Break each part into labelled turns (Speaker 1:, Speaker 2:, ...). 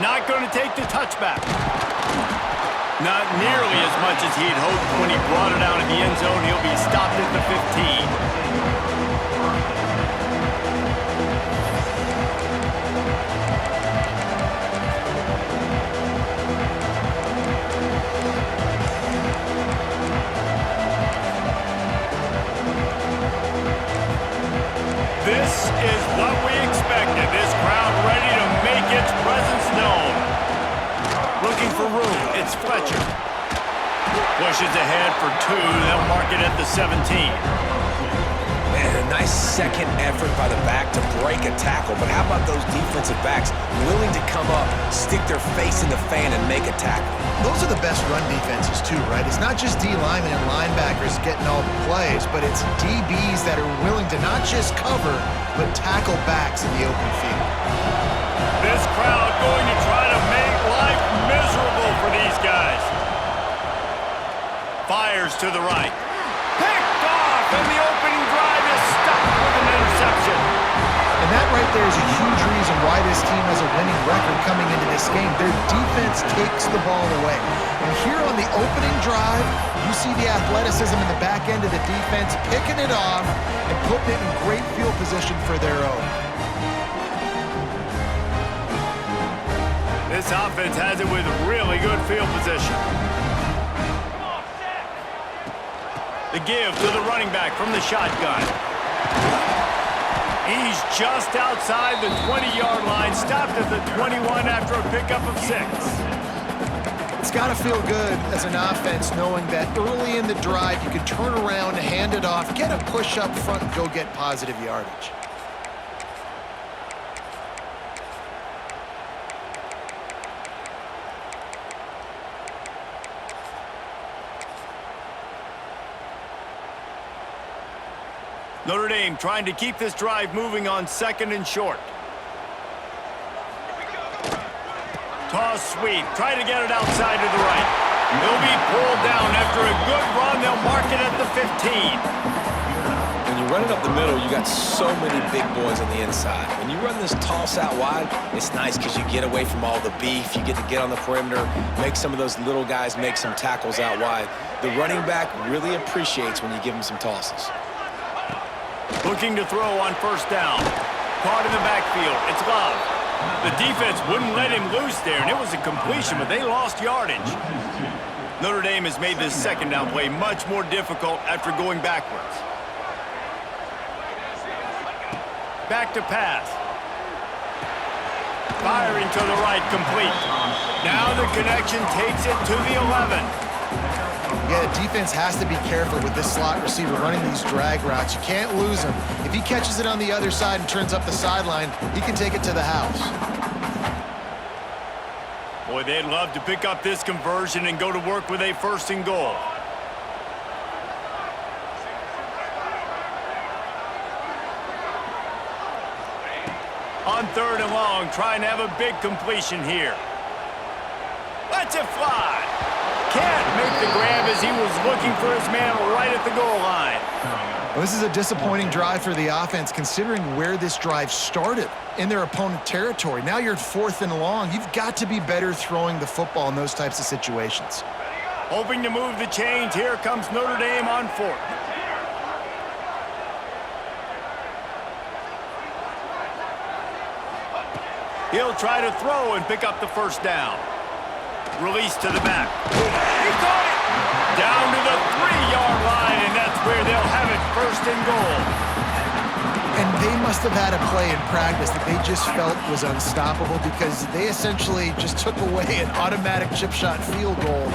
Speaker 1: not going to take the touchback. Not nearly as much as he'd hoped when he brought it out of the end zone. He'll be stopped at the 15. This is what we expected. This crowd ready to make its presence known. Looking for room. It's Fletcher. Pushes ahead for 2. They'll mark it at the 17.
Speaker 2: Man, a nice second effort by the back to break a tackle. But how about those defensive backs willing to come up, stick their face in the fan, and make a tackle?
Speaker 3: Those are the best run defenses too, right? It's not just D linemen and linebackers getting all the plays, but it's DBs that are willing to not just cover, but tackle backs in the open field.
Speaker 1: This crowd going to try to make life miserable for these guys. Fires to the right. Picked off, and the opening drive is stopped with an interception.
Speaker 3: And that right there is a huge reason why this team has a winning record coming into this game. Their defense takes the ball away. And here on the opening drive, you see the athleticism in the back end of the defense, picking it off and putting it in great field position for their own.
Speaker 1: This offense has it with really good field position. The give to the running back from the shotgun. He's just outside the 20-yard line, stopped at the 21 after a pickup of 6.
Speaker 3: It's got to feel good as an offense knowing that early in the drive you can turn around, hand it off, get a push up front, and go get positive yardage.
Speaker 1: Notre Dame trying to keep this drive moving on 2nd and short. Toss sweep, try to get it outside to the right. He'll be pulled down after a good run. They'll mark it at the 15.
Speaker 2: When you run it up the middle, you got so many big boys on the inside. When you run this toss out wide, it's nice because you get away from all the beef. You get to get on the perimeter, make some of those little guys make some tackles out wide. The running back really appreciates when you give him some tosses.
Speaker 1: Looking to throw on 1st down. Caught in the backfield. It's Love. The defense wouldn't let him loose there, and it was a completion, but they lost yardage. Notre Dame has made this 2nd down play much more difficult after going backwards. Back to pass. Firing to the right, complete. Now the connection takes it to the 11.
Speaker 3: Yeah, the defense has to be careful with this slot receiver running these drag routes. You can't lose him. If he catches it on the other side and turns up the sideline, he can take it to the house.
Speaker 1: Boy, they'd love to pick up this conversion and go to work with a 1st and goal. On 3rd and long, trying to have a big completion here. Lets it fly. Can't make the grab as he was looking for his man right at the goal line.
Speaker 3: Well, this is a disappointing drive for the offense considering where this drive started in their opponent territory. Now you're at 4th and long. You've got to be better throwing the football in those types of situations.
Speaker 1: Hoping to move the chains. Here comes Notre Dame on 4th. He'll try to throw and pick up the 1st down. Release to the back. He caught it! Down to the 3-yard line, and that's where they'll have it 1st and goal.
Speaker 3: And they must have had a play in practice that they just felt was unstoppable because they essentially just took away an automatic chip shot field goal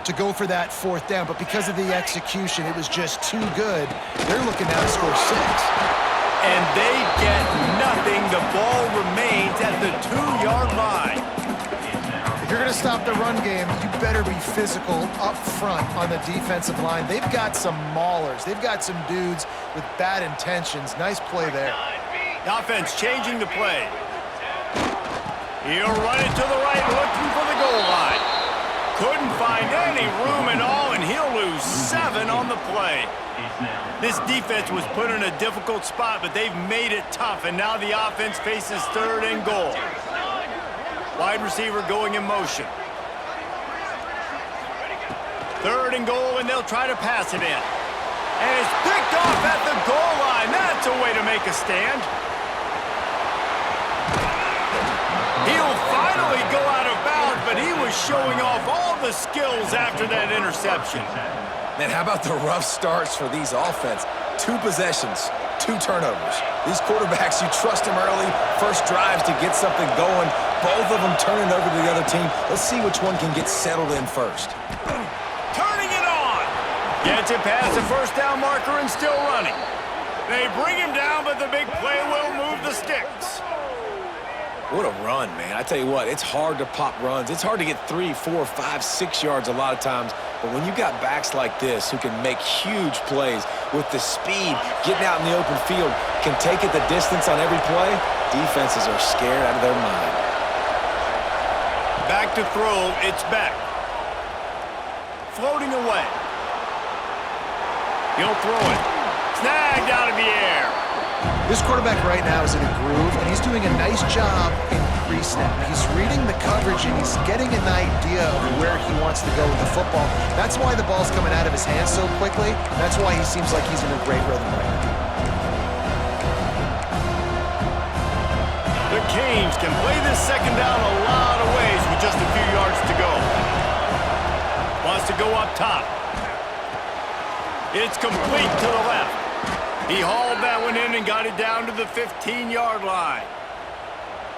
Speaker 3: to go for that 4th down. But because of the execution, it was just too good. They're looking now to score 6.
Speaker 1: And they get nothing. The ball remains at the 2-yard line.
Speaker 3: If you're going to stop the run game, you better be physical up front on the defensive line. They've got some maulers. They've got some dudes with bad intentions. Nice play there.
Speaker 1: The offense changing the play. He'll run it to the right, looking for the goal line. Couldn't find any room at all, and he'll lose 7 on the play. This defense was put in a difficult spot, but they've made it tough, and now the offense faces 3rd and goal. Wide receiver going in motion. 3rd and goal, and they'll try to pass it in. And it's picked off at the goal line. That's a way to make a stand. He'll finally go out of bounds, but he was showing off all the skills after that interception.
Speaker 2: Man, how about the rough starts for these offense? 2 possessions, 2 turnovers. These quarterbacks, you trust them early, first drives to get something going. Both of them turning over to the other team. Let's see which one can get settled in first.
Speaker 1: Turning it on. Gets it past the first down marker and still running. They bring him down, but the big play will move the sticks.
Speaker 2: What a run, man. I tell you what, it's hard to pop runs. It's hard to get 3, 4, 5, 6 yards a lot of times. But when you got backs like this who can make huge plays with the speed, getting out in the open field, can take it the distance on every play, defenses are scared out of their mind.
Speaker 1: Back to throw, it's back. Floating away. He'll throw it. Snagged out of the air.
Speaker 3: This quarterback right now is in a groove, and he's doing a nice job in pre-snap. He's reading the coverage, and he's getting an idea of where he wants to go with the football. That's why the ball's coming out of his hands so quickly. That's why he seems like he's in a great rhythm right now.
Speaker 1: The Canes can play this second down a lot of ways with just a few yards to go. Wants to go up top. It's complete to the left. He hauled that one in and got it down to the 15-yard line.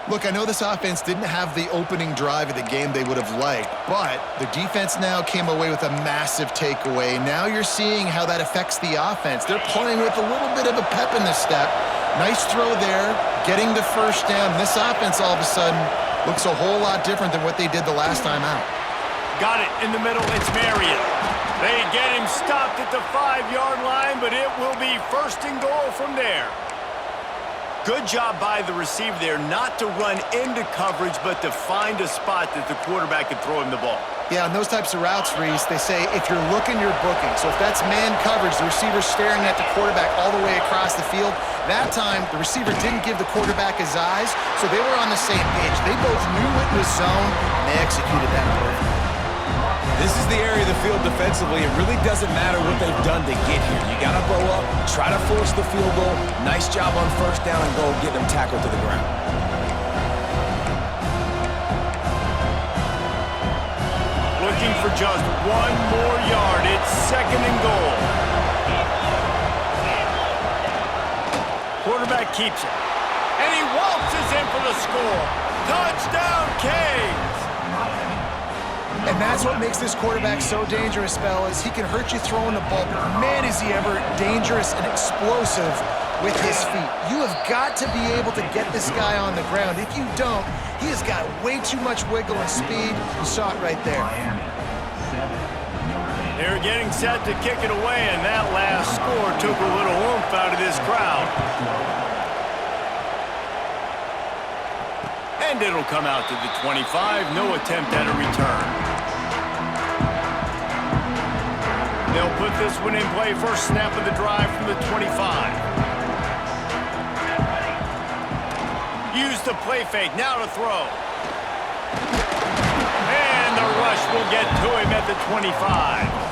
Speaker 3: Look, I know this offense didn't have the opening drive of the game they would have liked, but the defense now came away with a massive takeaway. Now you're seeing how that affects the offense. They're playing with a little bit of a pep in the step. Nice throw there, getting the first down. This offense all of a sudden looks a whole lot different than what they did the last time out.
Speaker 1: Got it in the middle. It's Marion. They get him stopped at the 5-yard line, but it will be 1st and goal from there. Good job by the receiver there not to run into coverage, but to find a spot that the quarterback can throw him the ball.
Speaker 3: Yeah, on those types of routes, Reese, they say if you're looking, you're booking. So if that's man coverage, the receiver's staring at the quarterback all the way across the field. That time, the receiver didn't give the quarterback his eyes, so they were on the same page. They both knew it was zone, and they executed that perfectly.
Speaker 2: This is the area of the field defensively. It really doesn't matter what they've done to get here. You got to blow up, try to force the field goal. Nice job on 1st down and goal, getting them tackled to the ground.
Speaker 1: Looking for just 1 more yard. It's 2nd and goal. Quarterback keeps it. And he waltzes in for the score. Touchdown, Canes!
Speaker 3: And that's what makes this quarterback so dangerous, fellas. He can hurt you throwing the ball, but man, is he ever dangerous and explosive with his feet. You have got to be able to get this guy on the ground. If you don't, he has got way too much wiggle and speed. You saw it right there.
Speaker 1: They're getting set to kick it away, and that last score took a little oomph out of this crowd. And it'll come out to the 25. No attempt at a return. They'll put this one in play. First snap of the drive from the 25. Use the play fake. Now to throw. And the rush will get to him at the 25.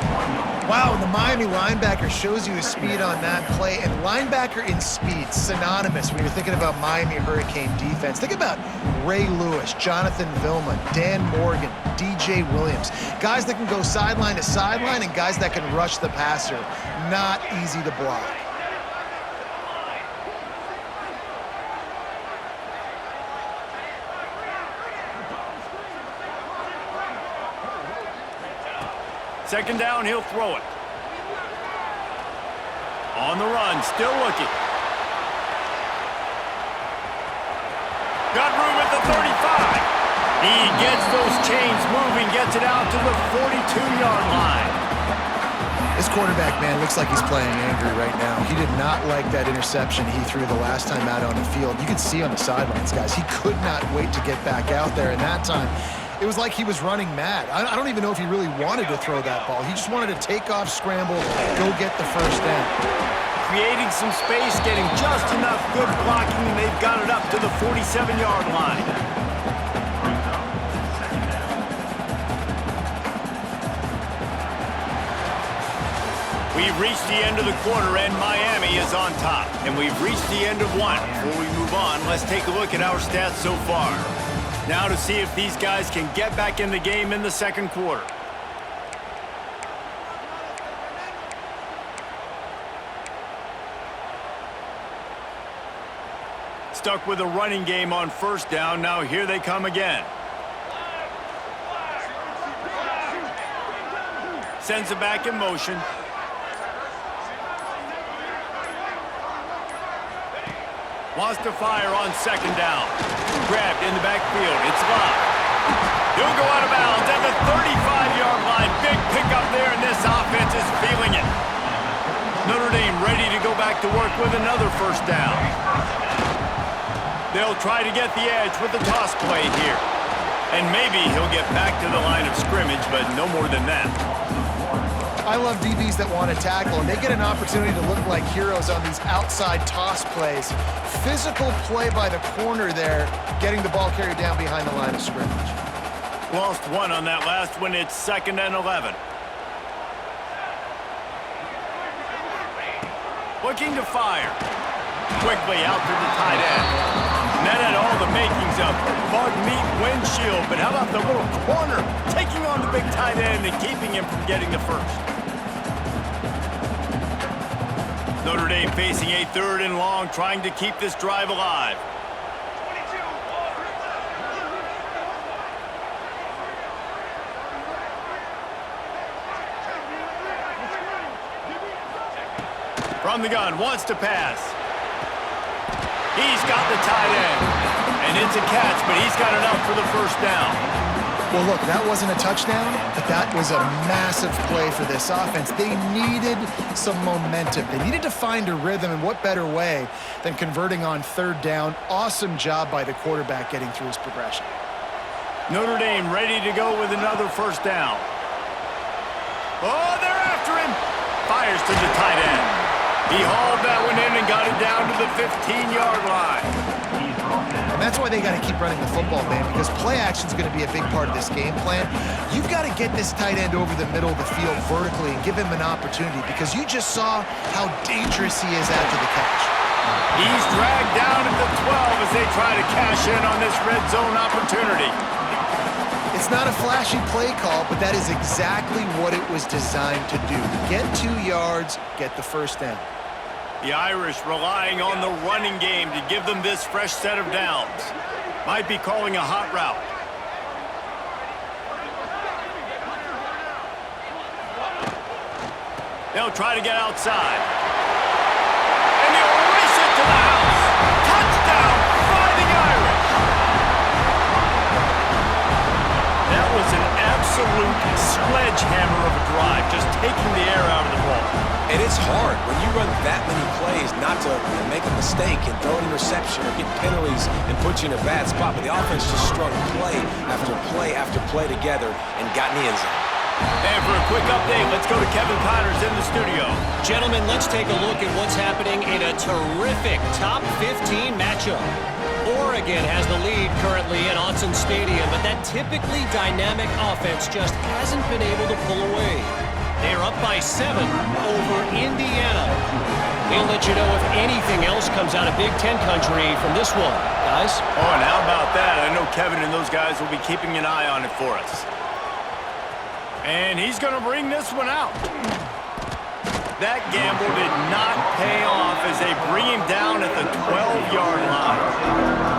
Speaker 3: Wow, the Miami linebacker shows you his speed on that play. And linebacker in speed, synonymous when you're thinking about Miami Hurricane defense. Think about Ray Lewis, Jonathan Vilma, Dan Morgan, DJ Williams. Guys that can go sideline to sideline and guys that can rush the passer. Not easy to block.
Speaker 1: Second down, he'll throw it. On the run, still looking. Got room at the 35. He gets those chains moving, gets it out to the 42-yard line.
Speaker 3: This quarterback, man, looks like he's playing angry right now. He did not like that interception he threw the last time out on the field. You can see on the sidelines, guys, he could not wait to get back out there. And that time, it was like he was running mad. I don't even know if he really wanted to throw that ball. He just wanted to take off, scramble, go get the first down.
Speaker 1: Creating some space, getting just enough good blocking, and they've got it up to the 47-yard line. We've reached the end of the quarter, and Miami is on top. And we've reached the end of one. Before we move on, let's take a look at our stats so far. Now to see if these guys can get back in the game in the second quarter. Stuck with a running game on first down. Now here they come again. Sends it back in motion. Wants to fire on second down. Grabbed in the backfield. It's Love. He'll go out of bounds at the 35-yard line. Big pickup there, and this offense is feeling it. Notre Dame ready to go back to work with another first down. They'll try to get the edge with the toss play here. And maybe he'll get back to the line of scrimmage, but no more than that.
Speaker 3: I love DBs that want to tackle, and they get an opportunity to look like heroes on these outside toss plays. Physical play by the corner there, getting the ball carried down behind the line of scrimmage.
Speaker 1: Lost one on that last one. It's 2nd and 11. Looking to fire. Quickly out to the tight end. And that had all the makings of bug meat windshield, but how about the little corner taking on the big tight end and keeping him from getting the first? Notre Dame facing a 3rd and long, trying to keep this drive alive. From the gun, wants to pass. He's got the tight end. And it's a catch, but he's got enough for the first down.
Speaker 3: Well, look, that wasn't a touchdown, but that was a massive play for this offense. They needed some momentum. They needed to find a rhythm, and what better way than converting on 3rd down. Awesome job by the quarterback getting through his progression.
Speaker 1: Notre Dame ready to go with another first down. Oh, they're after him. Fires to the tight end. He hauled that one in and got it down to the 15-yard line.
Speaker 3: And that's why they got to keep running the football, man, because play action is going to be a big part of this game plan. You've got to get this tight end over the middle of the field vertically and give him an opportunity, because you just saw how dangerous he is after the catch.
Speaker 1: He's dragged down at the 12 as they try to cash in on this red zone opportunity.
Speaker 3: It's not a flashy play call, but that is exactly what it was designed to do. Get 2 yards, get the first down.
Speaker 1: The Irish relying on the running game to give them this fresh set of downs. Might be calling a hot route. They'll try to get outside. And they'll race it to the house. Touchdown, Fighting Irish. That was an absolute sledgehammer of a drive, just taking the air out of the ball.
Speaker 2: And it's hard when you run that many plays not to make a mistake and throw an interception or get penalties and put you in a bad spot. But the offense just strung play after play after play together and got in the end zone.
Speaker 1: And for a quick update, let's go to Kevin Connors in the studio.
Speaker 4: Gentlemen, let's take a look at what's happening in a terrific top 15 matchup. Oregon has the lead currently at Autzen Stadium, but that typically dynamic offense just hasn't been able to pull away. They're up by 7 over Indiana. We'll let you know if anything else comes out of Big Ten country from this one, guys.
Speaker 1: Oh, and how about that? I know Kevin and those guys will be keeping an eye on it for us. And he's going to bring this one out. That gamble did not pay off as they bring him down at the 12-yard line.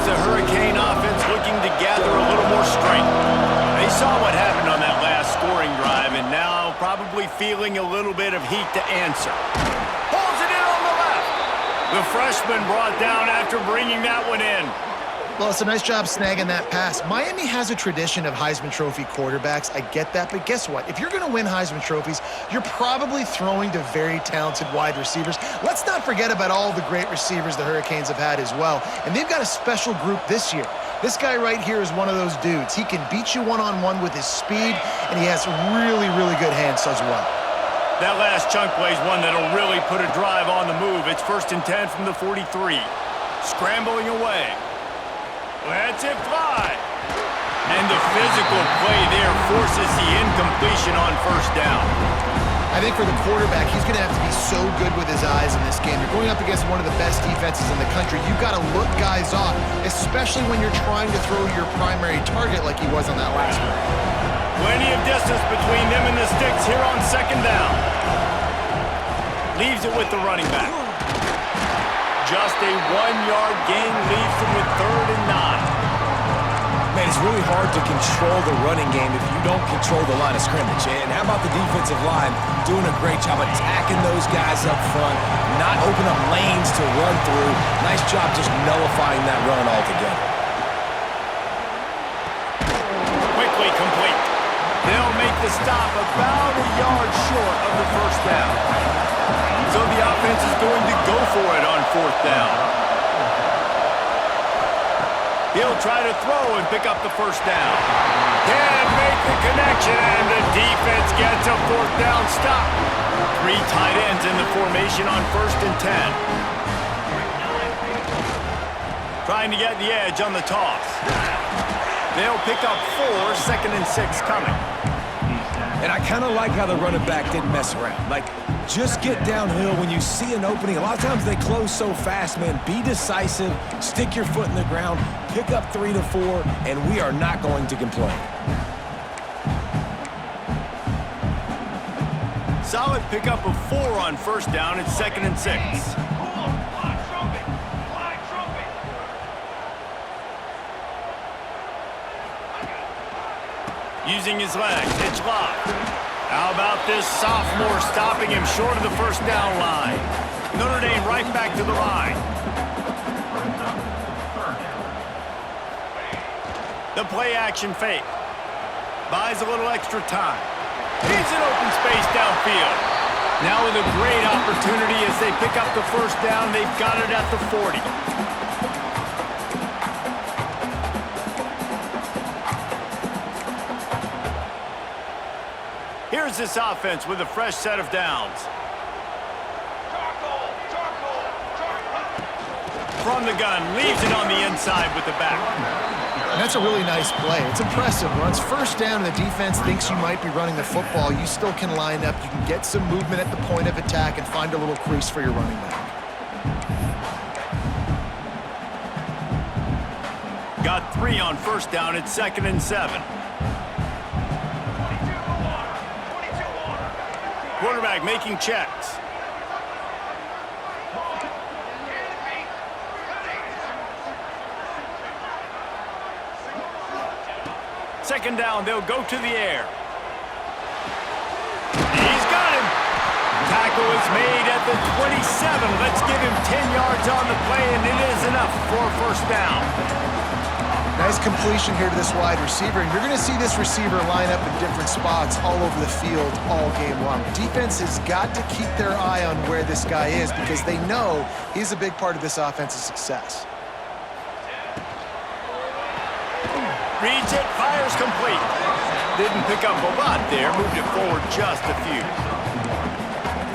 Speaker 1: The Hurricane offense looking to gather a little more strength. They saw what happened on that last scoring drive, and now probably feeling a little bit of heat to answer. Pulls it in on the left. The freshman brought down after bringing that one in.
Speaker 3: Well, it's a nice job snagging that pass. Miami has a tradition of Heisman Trophy quarterbacks. I get that, but guess what? If you're going to win Heisman Trophies, you're probably throwing to very talented wide receivers. Let's not forget about all the great receivers the Hurricanes have had as well. And they've got a special group this year. This guy right here is one of those dudes. He can beat you one-on-one with his speed, and he has really, really good hands as well.
Speaker 1: That last chunk play is one that'll really put a drive on the move. It's 1st and 10 from the 43. Scrambling away. Lets it fly. And the physical play there forces the incompletion on first down.
Speaker 3: I think for the quarterback, he's going to have to be so good with his eyes in this game. You're going up against one of the best defenses in the country. You've got to look guys off, especially when you're trying to throw your primary target like he was on that last one.
Speaker 1: Plenty of distance between them and the sticks here on second down. Leaves it with the running back. Just a 1-yard gain leaves them with 3rd and 9.
Speaker 2: Man, it's really hard to control the running game if you don't control the line of scrimmage. And how about the defensive line doing a great job attacking those guys up front, not open up lanes to run through. Nice job just nullifying that run altogether.
Speaker 1: Quickly complete. They'll make the stop about a yard short of the first down. So the offense is going to go for it on 4th down. He'll try to throw and pick up the first down. Can't make the connection, and the defense gets a 4th down stop. 3 tight ends in the formation on 1st and 10. Trying to get the edge on the toss. They'll pick up 4, 2nd and 6 coming.
Speaker 2: And I kind of like how the running back didn't mess around. Like, just get downhill when you see an opening. A lot of times they close so fast, man. Be decisive, stick your foot in the ground, pick up 3 to 4, and we are not going to complain.
Speaker 1: Solid pickup of 4 on 1st down. It's 2nd and 6. Using his legs, it's locked. How about this sophomore stopping him short of the first down line? Notre Dame right back to the line. The play action fake. Buys a little extra time. He's in open space downfield. Now with a great opportunity as they pick up the first down. They've got it at the 40. Here's this offense with a fresh set of downs. From the gun, leaves it on the inside with the back.
Speaker 3: And that's a really nice play. It's impressive. Once first down and the defense thinks you might be running the football, you still can line up. You can get some movement at the point of attack and find a little crease for your running back.
Speaker 1: Got 3 on first down. It's 2nd and 7. Quarterback making checks. Second down, they'll go to the air. He's got him. Tackle is made at the 27. Let's give him 10 yards on the play, and it is enough for a first down.
Speaker 3: Nice completion here to this wide receiver, and you're going to see this receiver line up in different spots all over the field all game long. Defense has got to keep their eye on where this guy is because they know he's a big part of this offense's success.
Speaker 1: Reads it, fires complete. Didn't pick up a lot there, moved it forward just a few.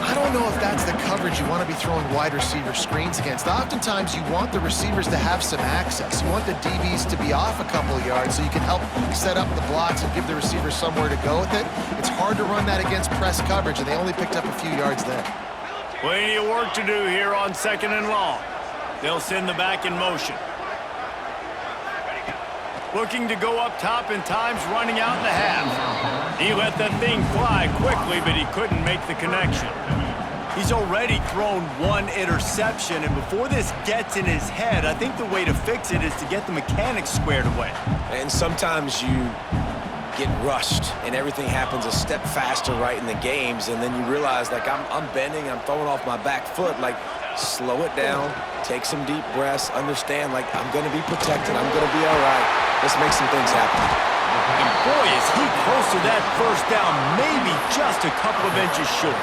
Speaker 3: I don't know if that's the coverage you want to be throwing wide receiver screens against. Oftentimes, you want the receivers to have some access. You want the DBs to be off a couple of yards so you can help set up the blocks and give the receivers somewhere to go with it. It's hard to run that against press coverage, and they only picked up a few yards there.
Speaker 1: Plenty of work to do here on 2nd and long. They'll send the back in motion. Looking to go up top and times running out in the half. He let that thing fly quickly, but he couldn't make the connection. He's already thrown 1 interception, and before this gets in his head, I think the way to fix it is to get the mechanics squared away.
Speaker 2: And sometimes you get rushed, and everything happens a step faster right in the games, and then you realize, like, I'm bending, I'm throwing off my back foot. Like, slow it down, take some deep breaths, understand, like, I'm going to be protected, I'm going to be all right. Let's make some things happen.
Speaker 1: And boy, is he close to that first down, maybe just a couple of inches short.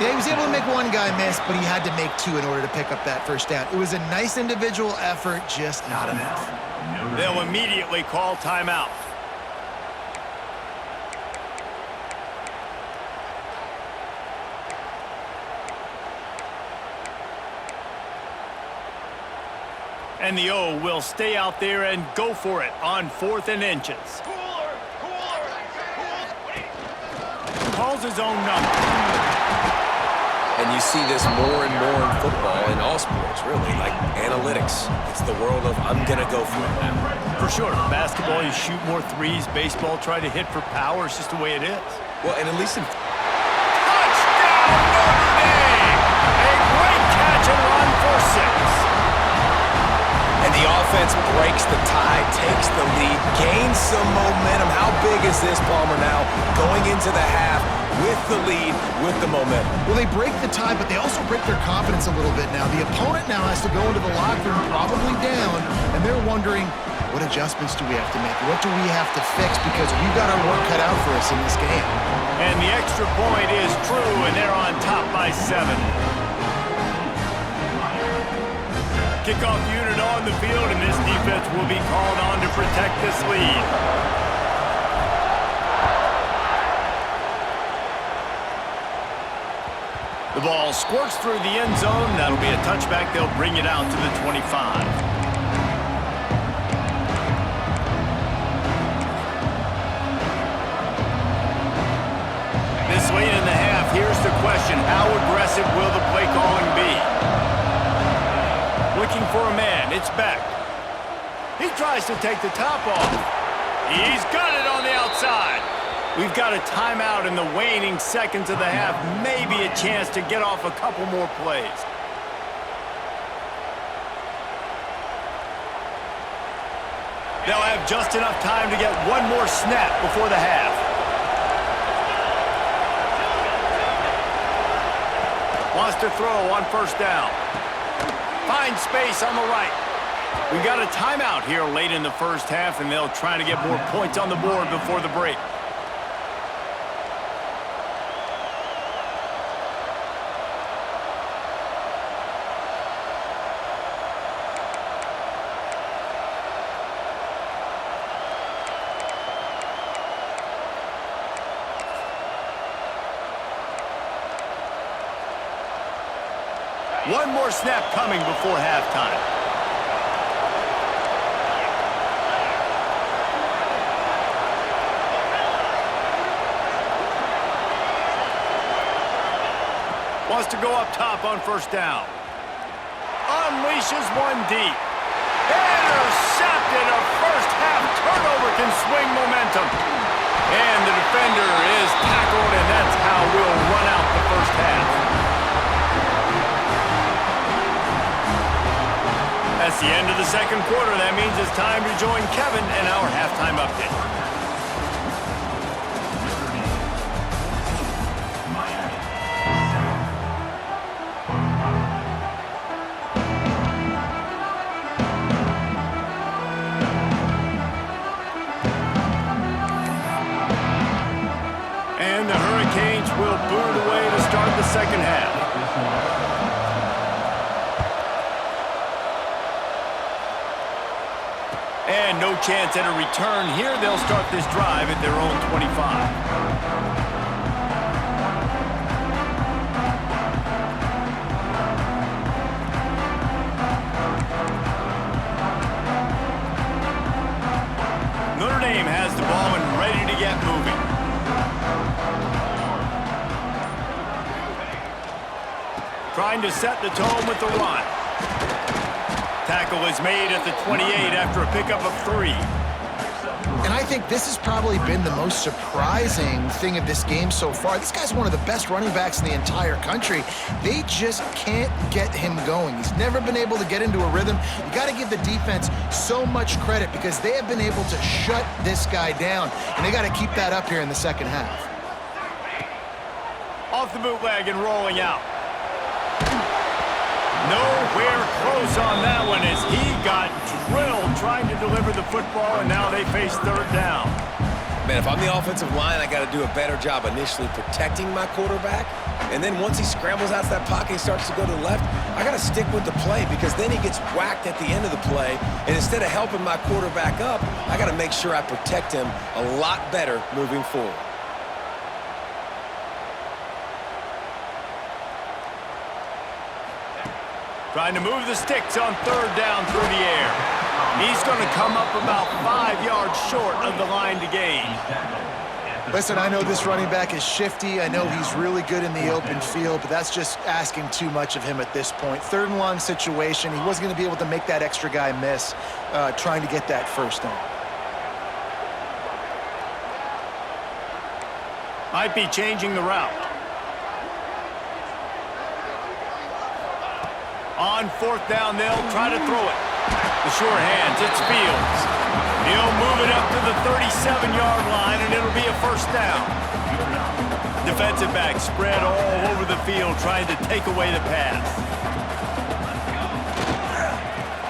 Speaker 3: Yeah, he was able to make 1 guy miss, but he had to make 2 in order to pick up that first down. It was a nice individual effort, just not enough.
Speaker 1: They'll immediately call timeout. And the O will stay out there and go for it on 4th and inches. Calls his own number.
Speaker 2: And you see this more and more in football, in all sports, really, like analytics. It's the world of, I'm going to go for it now.
Speaker 1: For sure. Basketball, you shoot more threes. Baseball, try to hit for power. It's just the way it is.
Speaker 2: Well, and at least in...
Speaker 1: Touchdown, Notre Dame! A great catch and run for 6.
Speaker 2: And the offense breaks the tie, takes the lead, gains some momentum. How big is this, Palmer, now going into the half with the lead, with the momentum?
Speaker 3: Well, they break the tie, but they also break their confidence a little bit now. The opponent now has to go into the locker room probably down, and they're wondering, what adjustments do we have to make? What do we have to fix? Because we've got our work cut out for us in this game.
Speaker 1: And the extra point is true, and they're on top by 7. Kickoff unit on the field, and this defense will be called on to protect this lead. The ball squirts through the end zone. That'll be a touchback. They'll bring it out to the 25. This late in the half, here's the question. How aggressive will the play calling be? Looking for a man. It's Beck. He tries to take the top off. He's got it on the outside. We've got a timeout in the waning seconds of the half. Maybe a chance to get off a couple more plays. They'll have just enough time to get one more snap before the half. Wants to throw on 1st down. Finds space on the right. We've got a timeout here late in the first half, and they'll try to get more points on the board before the break. One more snap coming before halftime. Wants to go up top on 1st down. Unleashes one deep. Intercepted. A first half turnover can swing momentum. And the defender is tackled, and that's how we'll run out the first half. That's the end of the second quarter. That means it's time to join Kevin in our halftime update. And the Hurricanes will boot away to start the second half. And no chance at a return here. They'll start this drive at their own 25. Notre Dame has the ball and ready to get moving. Trying to set the tone with the run. Tackle is made at the 28 after a pickup of 3.
Speaker 3: And I think this has probably been the most surprising thing of this game so far. This guy's one of the best running backs in the entire country. They just can't get him going. He's never been able to get into a rhythm. You got to give the defense so much credit because they have been able to shut this guy down, and they got to keep that up here in the second half.
Speaker 1: Off the bootleg and rolling out. Nowhere close on that one as he got drilled trying to deliver the football, and now they face 3rd down.
Speaker 2: Man, if I'm the offensive line, I got to do a better job initially protecting my quarterback. And then once he scrambles out of that pocket, he starts to go to the left, I got to stick with the play because then he gets whacked at the end of the play. And instead of helping my quarterback up, I got to make sure I protect him a lot better moving forward.
Speaker 1: Trying to move the sticks on third down through the air. He's going to come up about 5 yards short of the line to gain.
Speaker 3: Listen, I know this running back is shifty. I know he's really good in the open field, but that's just asking too much of him at this point. Third and long situation. He wasn't going to be able to make that extra guy miss trying to get that first down.
Speaker 1: Might be changing the route. On fourth down, they'll try to throw it. The short hands, it's Fields. He'll move it up to the 37-yard line, and it'll be a first down. Defensive back spread all over the field trying to take away the pass.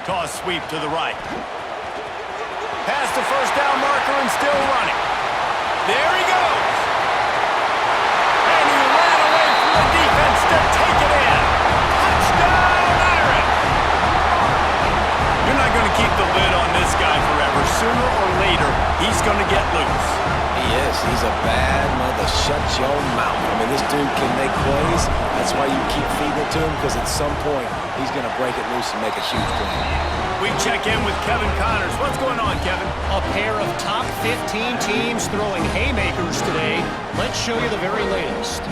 Speaker 1: Toss sweep to the right. Past the first down marker and still running. There he goes. And he ran away from the defense to take it in. Touchdown, Irish! You're not going to keep the lid on this guy forever. Sooner or later, he's going to get loose.
Speaker 2: He is. He's a bad mother. Shut your mouth. I mean, this dude can make plays. That's why you keep feeding it to him, because at some point, he's going to break it loose and make a huge play.
Speaker 1: We check in with Kevin Connors. What's going on, Kevin?
Speaker 4: A pair of top 15 teams throwing haymakers today. Let's show you the very latest.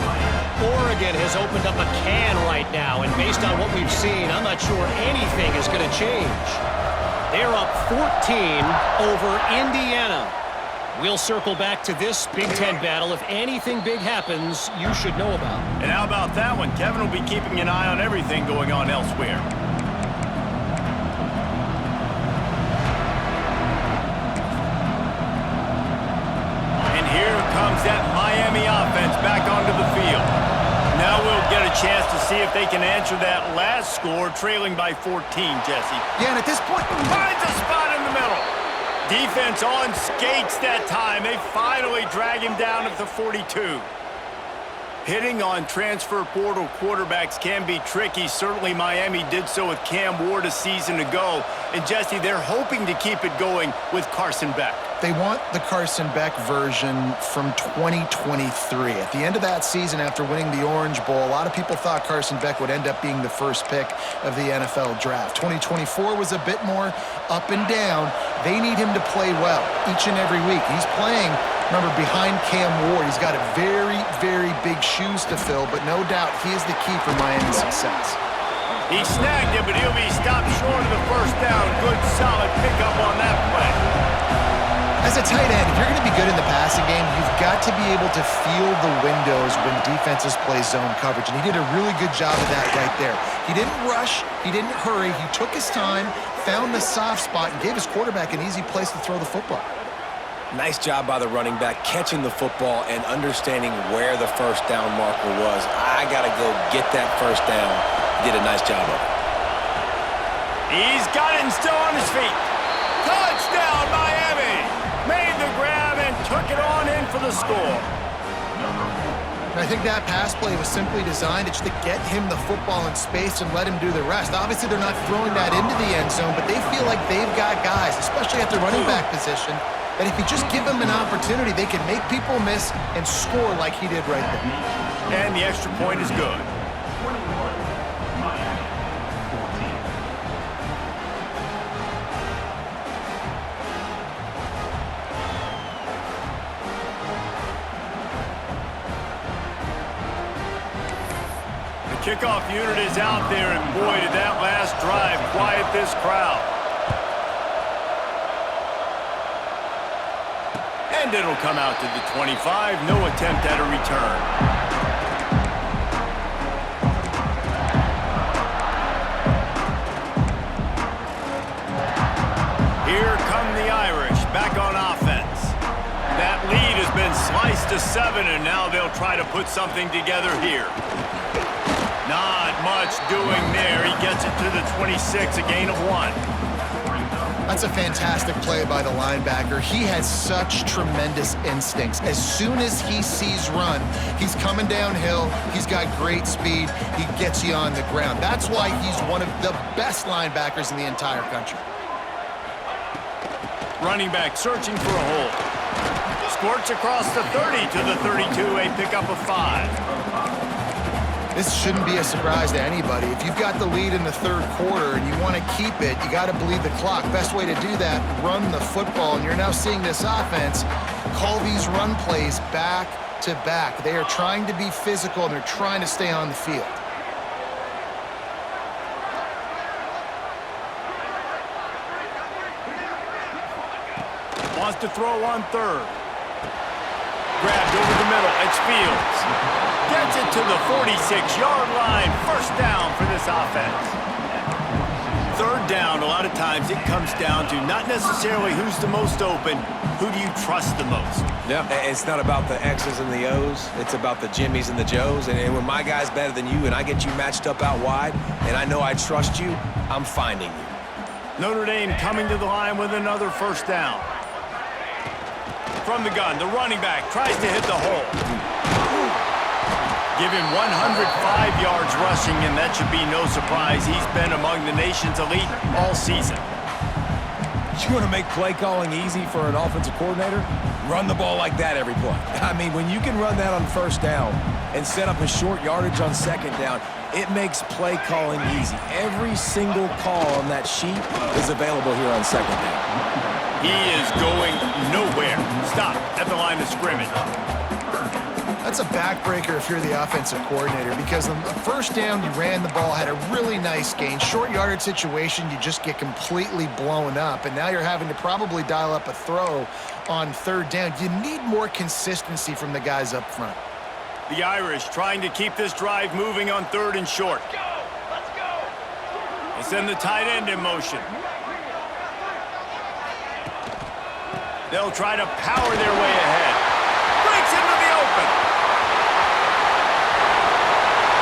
Speaker 4: Oregon has opened up a can right now, and based on what we've seen, I'm not sure anything is going to change. They're up 14 over Indiana. We'll circle back to this Big Ten battle. If anything big happens, you should know about.
Speaker 1: And how about that one? Kevin will be keeping an eye on everything going on elsewhere. And here comes that Miami offense back onto the field. Now we'll get a chance to see if they can answer that last score, trailing by 14, Jesse.
Speaker 3: Yeah, and at this point,
Speaker 1: Finds a spot in the middle. Defense on skates that time. They finally drag him down at the 42. Hitting on transfer portal quarterbacks can be tricky. Certainly Miami did so with Cam Ward a season ago. And Jesse, they're hoping to keep it going with Carson Beck.
Speaker 3: they want the Carson Beck version from 2023. At the end of that season, after winning the Orange Bowl, a lot of people thought Carson Beck would end up being the first pick of the NFL draft. 2024 was a bit more up and down. They need him to play well each and every week. He's playing, remember, behind Cam Ward. He's got a very, very big shoes to fill, but no doubt he is the key for Miami's success.
Speaker 1: He snagged it, but he'll be stopped short of the first down. Good, solid pickup on that play.
Speaker 3: As a tight end, if you're going to be good in the passing game, you've got to be able to feel the windows when defenses play zone coverage, and he did a really good job of that right there. He didn't rush, he didn't hurry, he took his time, found the soft spot, and gave his quarterback an easy place to throw the football.
Speaker 2: Nice job by the running back, catching the football and understanding where the first down marker was. I got to go get that first down. He did a nice job of it.
Speaker 1: He's got it and still on his feet. Touchdown, Miami! Made the grab and took it on in for the score.
Speaker 3: And I think that pass play was simply designed just to get him the football in space and let him do the rest. Obviously, they're not throwing that into the end zone, but they feel like they've got guys, especially at the running back position, that if you just give them an opportunity, they can make people miss and score like he did right there.
Speaker 1: And the extra point is good. Kickoff unit is out there, and boy, did that last drive quiet this crowd. And it'll come out to the 25. No attempt at a return. Here come the Irish back on offense. That lead has been sliced to 7, and now they'll try to put something together here. Not much doing there. He gets it to the 26, a gain of 1.
Speaker 3: That's a fantastic play by the linebacker. He has such tremendous instincts. As soon as he sees run, he's coming downhill. He's got great speed. He gets you on the ground. That's why he's one of the best linebackers in the entire country.
Speaker 1: Running back searching for a hole. Squirts across the 30 to the 32, a pickup of 5.
Speaker 3: This shouldn't be a surprise to anybody. If you've got the lead in the third quarter and you want to keep it, you got to bleed the clock. Best way to do that, run the football. And you're now seeing this offense call these run plays back to back. They are trying to be physical, and they're trying to stay on the field.
Speaker 1: Wants to throw on third. Grabbed over the middle. It's Fields. Gets it to the 46-yard line. First down for this offense. Third down, a lot of times it comes down to not necessarily who's the most open, who do you trust the most?
Speaker 2: Yeah, it's not about the X's and the O's. It's about the Jimmies and the Joes. And when my guy's better than you and I get you matched up out wide and I know I trust you, I'm finding you.
Speaker 1: Notre Dame coming to the line with another first down. From the gun, the running back tries to hit the hole. Give him 105 yards rushing, and that should be no surprise. He's been among the nation's elite all season.
Speaker 2: You want to make play calling easy for an offensive coordinator? Run the ball like that every play. I mean, when you can run that on first down and set up a short yardage on second down, it makes play calling easy. Every single call on that sheet is available here on second down.
Speaker 1: He is going nowhere. Stop at the line of scrimmage.
Speaker 3: That's a backbreaker if you're the offensive coordinator, because on the first down, you ran the ball, had a really nice gain. Short yardage situation, you just get completely blown up, and now you're having to probably dial up a throw on third down. You need more consistency from the guys up front.
Speaker 1: The Irish trying to keep this drive moving on third and short. Let's go! They send the tight end in motion. They'll try to power their way ahead. Breaks into the open.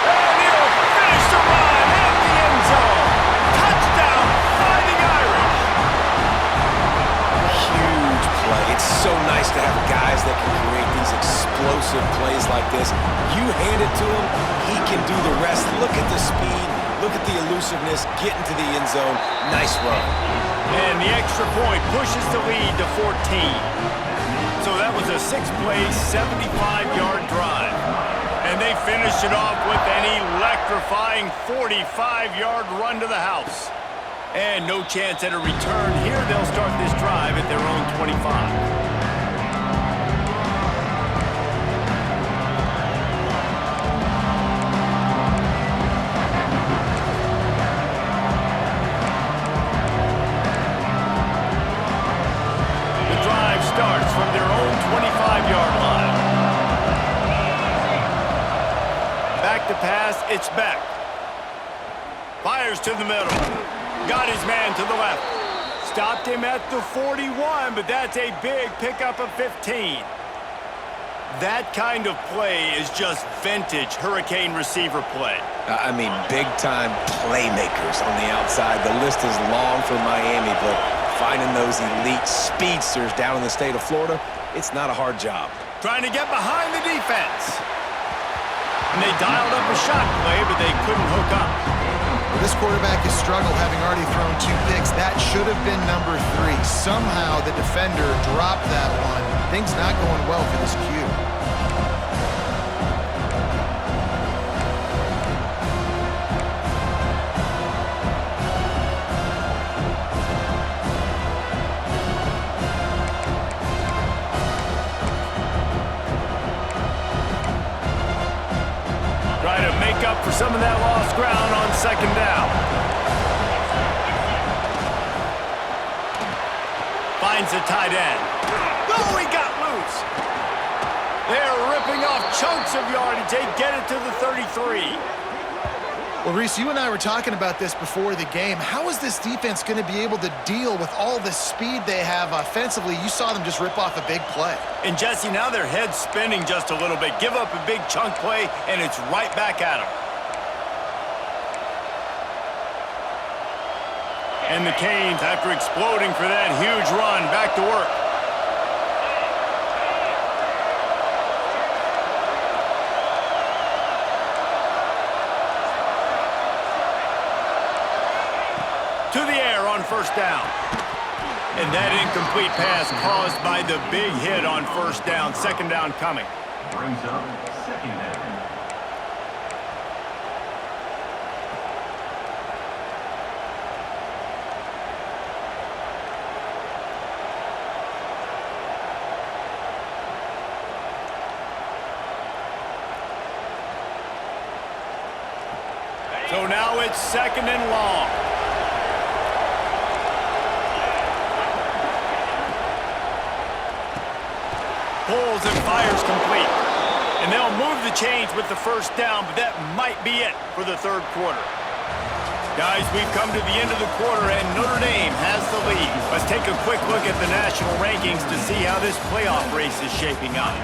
Speaker 1: And he'll finish the run in the end zone. Touchdown, Fighting Irish.
Speaker 2: Huge play. It's so nice to have guys that can create these explosive plays like this. You hand it to him, he can do the rest. Look at the speed. Look at the elusiveness. Get into the end zone. Nice run.
Speaker 1: And the extra point pushes the lead to 14. So that was a 6-play, 75-yard drive. And they finished it off with an electrifying 45-yard run to the house. And no chance at a return here. They'll start this drive at their own 25. Starts from their own 25-yard line. Back to pass, it's Beck. Fires to the middle. Got his man to the left. Stopped him at the 41, but that's a big pickup of 15. That kind of play is just vintage Hurricane receiver play.
Speaker 2: I mean, big-time playmakers on the outside. The list is long for Miami, but finding those elite speedsters down in the state of Florida, it's not a hard job.
Speaker 1: Trying to get behind the defense. And they dialed up a shot play, but they couldn't hook up.
Speaker 3: Well, this quarterback has struggled, having already thrown 2 picks. That should have been number 3. Somehow the defender dropped that one. Things not going well for this Q.
Speaker 1: Up for some of that lost ground on second down. Finds the tight end. Oh, he got loose. They're ripping off chunks of yardage. They get it to the 33.
Speaker 3: Well, Reese, you and I were talking about this before the game. How is this defense going to be able to deal with all the speed they have offensively? You saw them just rip off a big play.
Speaker 1: And, Jesse, now their head's spinning just a little bit. Give up a big chunk play, and it's right back at them. And the Canes, after exploding for that huge run, back to work. To the air on first down. And that incomplete pass caused by the big hit on first down. Second down coming.
Speaker 5: Brings up second down.
Speaker 1: So now it's 2nd and long. Pulls and fires complete. And they'll move the chains with the 1st down, but that might be it for the 3rd quarter. Guys, we've come to the end of the quarter, and Notre Dame has the lead. Let's take a quick look at the national rankings to see how this playoff race is shaping up.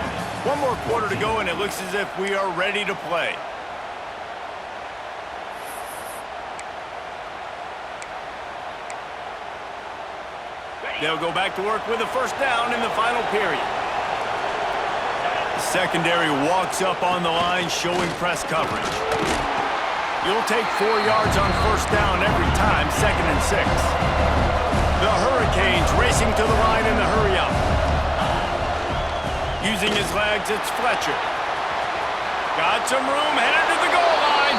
Speaker 1: One more quarter to go, and it looks as if we are ready to play. They'll go back to work with a 1st down in the final period. The secondary walks up on the line, showing press coverage. You'll take 4 yards on 1st down every time, 2nd and 6. The Hurricanes racing to the line in the hurry-up. Using his legs, it's Fletcher. Got some room, headed to the goal line.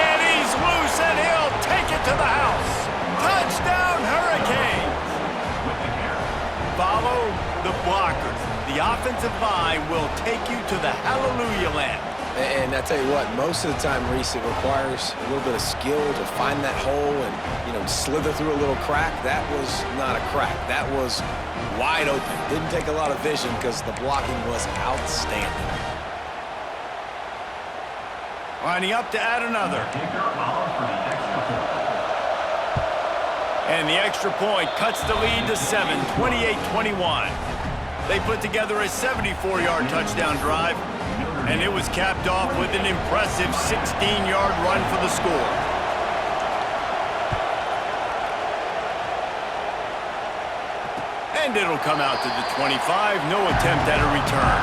Speaker 1: And he's loose, and he'll take it to the house. Touchdown, Hurricanes! Follow the blockers. The offensive line will take you to the hallelujah land.
Speaker 2: And I tell you what, most of the time, Reese, it requires a little bit of skill to find that hole and, slither through a little crack. That was not a crack. That was wide open. Didn't take a lot of vision because the blocking was outstanding.
Speaker 1: Lining up to add another. And the extra point cuts the lead to 7, 28-21. They put together a 74-yard touchdown drive, and it was capped off with an impressive 16-yard run for the score. And it'll come out to the 25, no attempt at a return.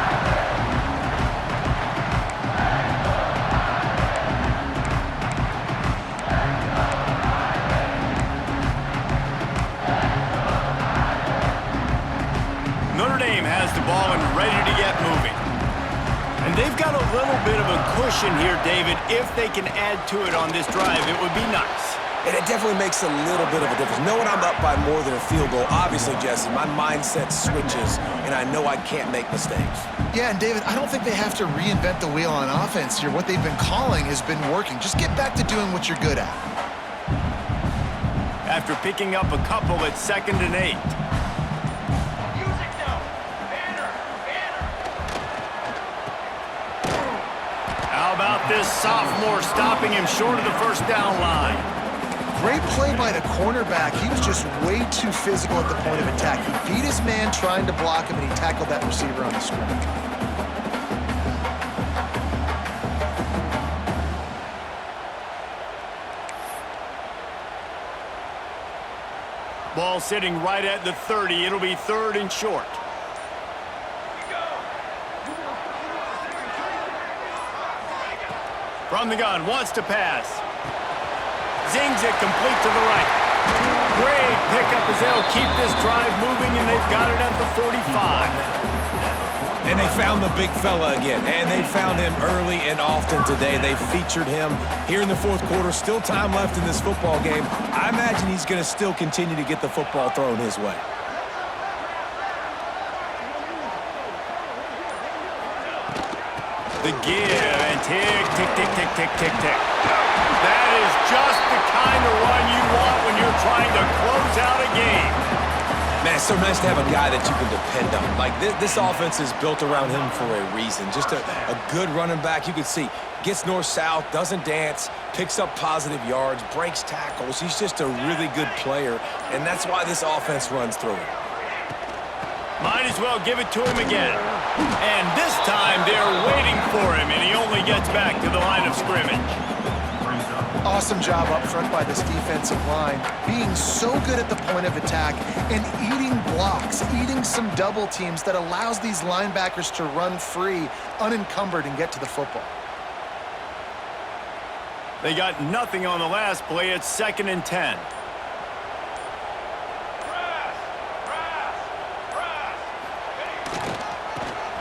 Speaker 1: Notre Dame has the ball and ready to get moving. And they've got a little bit of a cushion here, David. If they can add to it on this drive, it would be nice.
Speaker 2: And it definitely makes a little bit of a difference. Knowing I'm up by more than a field goal, obviously, Jesse, my mindset switches, and I know I can't make mistakes.
Speaker 3: Yeah, and David, I don't think they have to reinvent the wheel on offense here. What they've been calling has been working. Just get back to doing what you're good at.
Speaker 1: After picking up a couple at 2nd and 8. How about this sophomore stopping him short of the 1st down line?
Speaker 3: Great play by the cornerback. He was just way too physical at the point of attack. He beat his man trying to block him, and he tackled that receiver on the scrimmage.
Speaker 1: Ball sitting right at the 30. It'll be 3rd and short. From the gun, wants to pass. Zings it complete to the right. Great pickup as they'll keep this drive moving, and they've got it at the 45.
Speaker 2: And they found the big fella again, and they found him early and often today. They featured him here in the 4th quarter. Still time left in this football game. I imagine he's going to still continue to get the football thrown his way.
Speaker 1: The give and tick, tick, tick, tick, tick, tick, tick. That is just the kind of run you want when you're trying to close out a game.
Speaker 2: Man, it's so nice to have a guy that you can depend on. Like, this offense is built around him for a reason. Just a good running back. You can see, gets north-south, doesn't dance, picks up positive yards, breaks tackles. He's just a really good player, and that's why this offense runs through him.
Speaker 1: Might as well give it to him again. And this time they're waiting for him, and he only gets back to the line of scrimmage.
Speaker 3: Awesome job up front by this defensive line, being so good at the point of attack and eating blocks, eating some double teams that allows these linebackers to run free, unencumbered, and get to the football.
Speaker 1: They got nothing on the last play. It's 2nd and 10.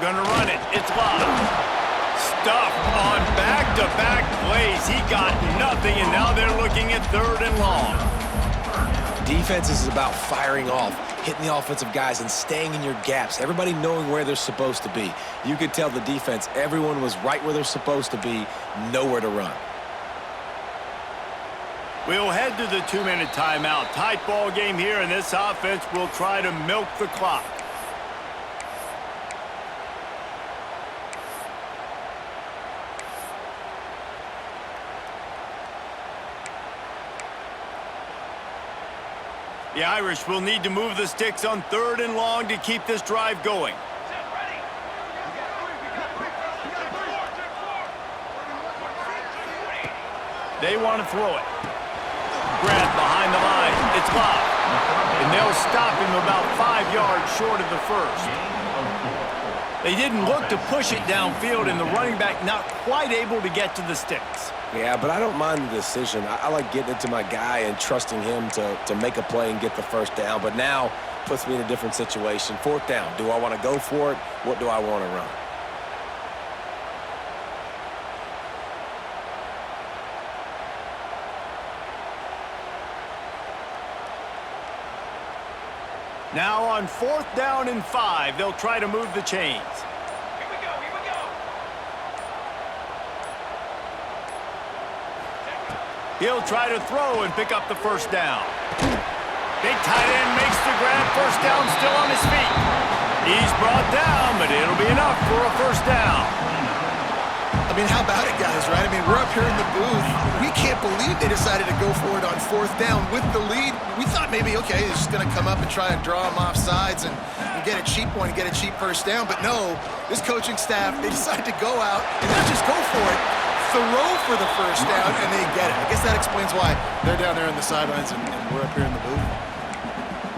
Speaker 1: Gonna run it. It's live. Stuffed on back-to-back plays. He got nothing, and now they're looking at 3rd and long.
Speaker 2: Defense is about firing off, hitting the offensive guys, and staying in your gaps. Everybody knowing where they're supposed to be. You could tell the defense, everyone was right where they're supposed to be, nowhere to run.
Speaker 1: We'll head to the 2-minute timeout. Tight ball game here, and this offense will try to milk the clock. The Irish will need to move the sticks on 3rd and long to keep this drive going. They want to throw it. Grab behind the line. It's Love. And they'll stop him about 5 yards short of the first. They didn't look to push it downfield, and the running back not quite able to get to the sticks.
Speaker 2: Yeah, but I don't mind the decision. I like getting it to my guy and trusting him to make a play and get the first down. But now puts me in a different situation. 4th down. Do I want to go for it? What do I want to run?
Speaker 1: Now on 4th down and 5, they'll try to move the chains.
Speaker 5: Here we go.
Speaker 1: He'll try to throw and pick up the first down. Big tight end makes the grab. First down, still on his feet. He's brought down, but it'll be enough for a first down.
Speaker 3: I mean, how about it, guys, right? I mean, we're up here in the booth. We can't believe they decided to go for it on 4th down with the lead. We thought maybe, okay, he's just going to come up and try and draw him off sides and get a cheap one and get a cheap first down. But no, this coaching staff, they decided to go out and not just go for it, throw for the first down, and they get it. I guess that explains why they're down there on the sidelines and we're up here in the booth.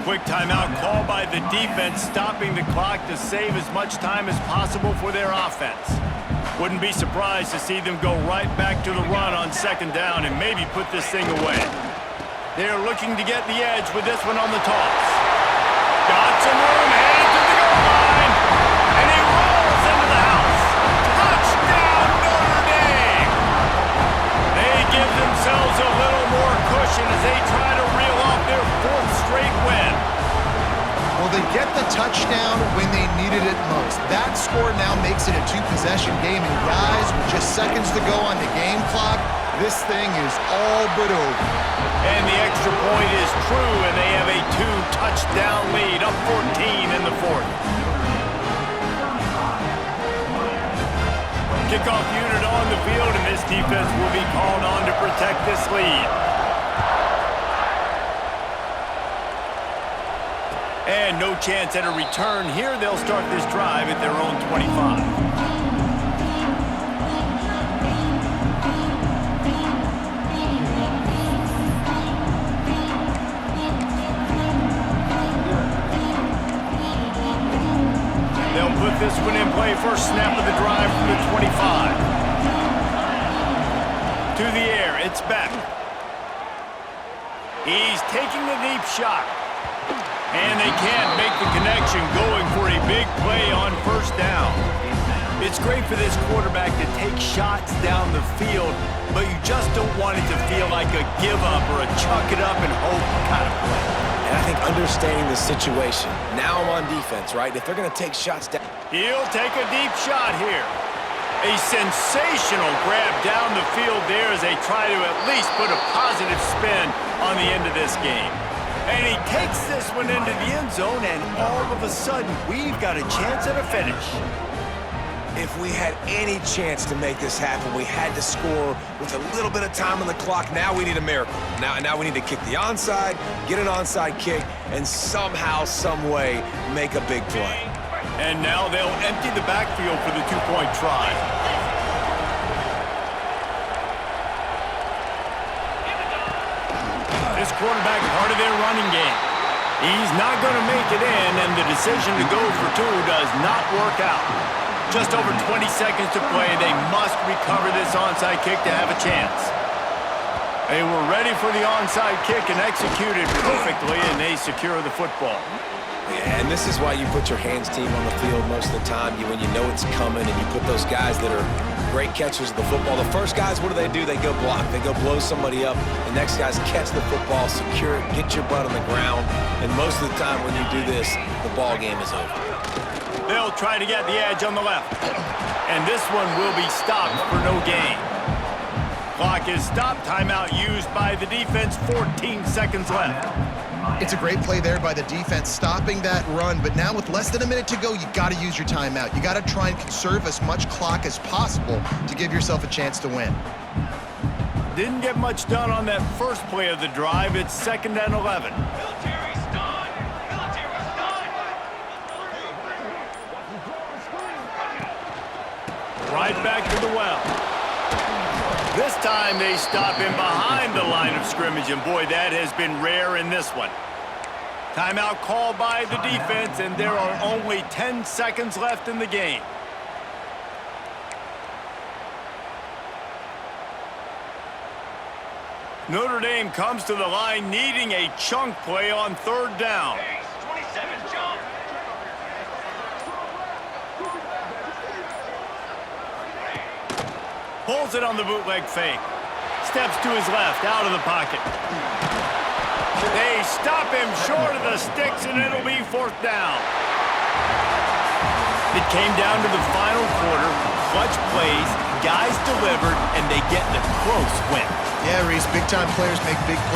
Speaker 1: Quick timeout called by the defense, stopping the clock to save as much time as possible for their offense. Wouldn't be surprised to see them go right back to the run on 2nd down and maybe put this thing away. They're looking to get the edge with this one on the toss. Got some room, headed to the goal line, and he rolls into the house. Touchdown, Notre Dame! They give themselves a little more cushion as they try to reel off their 4th straight win.
Speaker 3: Well, they get the touchdown when they needed it most. That score now makes it a 2-possession game. And guys, with just seconds to go on the game clock, this thing is all but over.
Speaker 1: And the extra point is true, and they have a 2-touchdown lead, up 14 in the 4th. Kickoff unit on the field, and this defense will be called on to protect this lead. And no chance at a return here. They'll start this drive at their own 25. They'll put this one in play. First snap of the drive from the 25. To the air, it's Beck. He's taking a deep shot. And they can't make the connection, going for a big play on 1st down. It's great for this quarterback to take shots down the field, but you just don't want it to feel like a give-up or a chuck it up and hope kind of play.
Speaker 2: And I think understanding the situation. Now I'm on defense, right? If they're going to take shots down.
Speaker 1: He'll take a deep shot here. A sensational grab down the field there as they try to at least put a positive spin on the end of this game. And he takes this one into the end zone, and all of a sudden, we've got a chance at a finish.
Speaker 2: If we had any chance to make this happen, we had to score with a little bit of time on the clock. Now we need a miracle. Now we need to kick the onside, get an onside kick, and somehow, some way, make a big play.
Speaker 1: And now they'll empty the backfield for the 2-point try. This quarterback part of their running game. He's not going to make it in, and the decision to go for 2 does not work out. Just over 20 seconds to play. They must recover this onside kick to have a chance. They were ready for the onside kick and executed perfectly, and they secure the football.
Speaker 2: Yeah, and this is why you put your hands team on the field most of the time. When you know it's coming, and you put those guys that are great catchers of the football. The first guys, what do? They go block. They go blow somebody up. The next guys catch the football, secure it, get your butt on the ground. And most of the time when you do this, the ball game is over.
Speaker 1: They'll try to get the edge on the left. And this one will be stopped for no gain. Clock is stopped. Timeout used by the defense. 14 seconds left.
Speaker 3: It's a great play there by the defense, stopping that run. But now with less than a minute to go, you got to use your timeout. You got to try and conserve as much clock as possible to give yourself a chance to win.
Speaker 1: Didn't get much done on that first play of the drive. It's 2nd and 11.
Speaker 5: Military's done. Military's done.
Speaker 1: Right back to the well. This time they stop him behind the line of scrimmage, and boy, that has been rare in this one. Timeout called by the defense, and there are only 10 seconds left in the game. Notre Dame comes to the line needing a chunk play on 3rd down.
Speaker 5: Pace, 27, jump.
Speaker 1: Pulls it on the bootleg fake. Steps to his left, out of the pocket. They stop him short of the sticks, and it'll be 4th down. It came down to the final quarter. Clutch plays, guys delivered, and they get the close win.
Speaker 3: Yeah, Reese, big-time players make big plays.